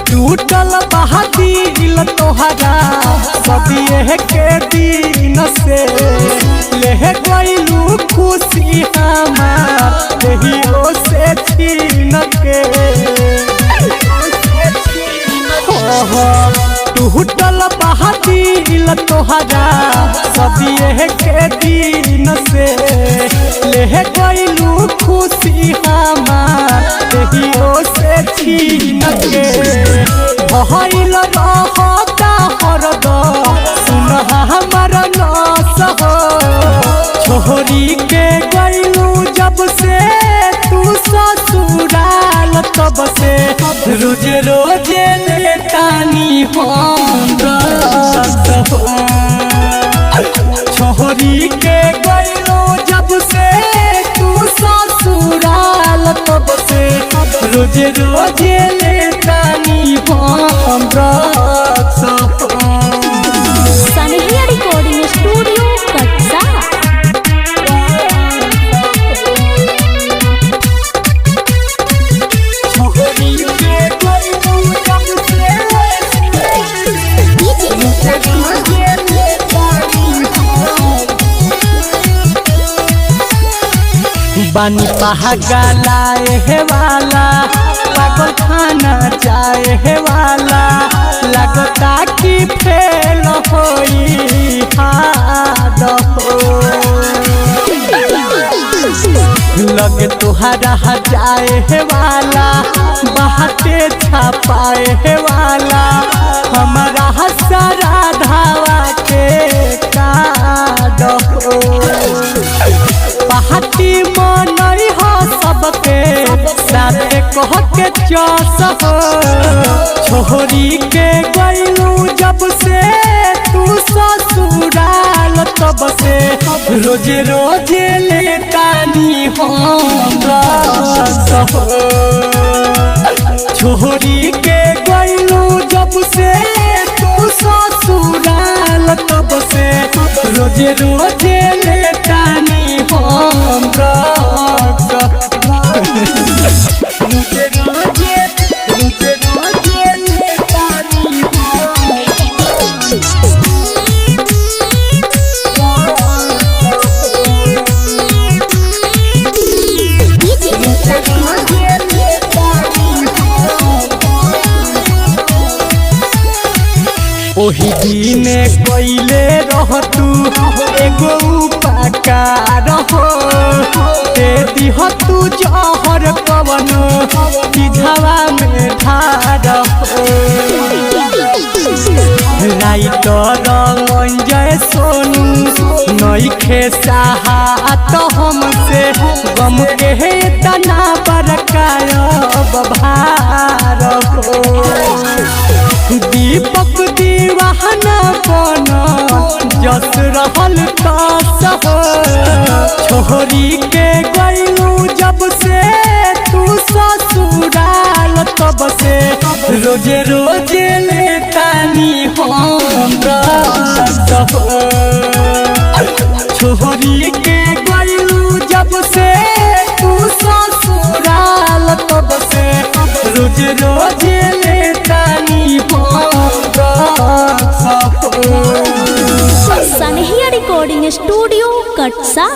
टूटल बहादिल तोहरा सदिए के दिन से ले गइलू खुशी हमार देहियो से छीन के। टूटल बहादिल तोहरा सदिए के दिन से ले गइलू खुशी हमार देहियो से छीन के। भइल रहता हरदम सुन हमर नस हो छोरी के गइलू जब से तू ससुराल तब से रोज रोज लेतानी हम रस हो छोरी के गइलू जब से तू ससुराल तब से रोज रोज लेतानी हम रस हो। सनहिया रिकॉर्डिंग स्टूडियो कटसा। बानी पहागलाए हे वाला पागल खाना जाए हे वाला लगता कि फेल होई हाद हो लगे तुहरा जाए हे वाला बाटे छापाए हे वाला हमारा सारा धावा के काद हो पहाटी मनई हो सबके साथे कह के चस हो छोरी के गइलू जब से तू ससुराल तब से रोज रोज लेतानी हम रस हो छोरी के गइलू जब से तू ससुराल तब से रोज रोज लेतानी हम रस ओही दिने कइले रहतू एगो उपकार हो दे दिह तू जहर कवन सिझावा में ढार हो राइटर अंजय सोनू नइखे साहत हमसे गम के तना बरकार भार हो दीपक दीवाना बन जस रहल तस हो छोरी के गइलू जब से तू ससुराल तब से रोज रोज लेतानी हम रस हो छोरी के गइलू जब से तू ससुराल तब से रोज रोज लेतानी सनहिया रिकॉर्डिंग स्टूडियो कटसा।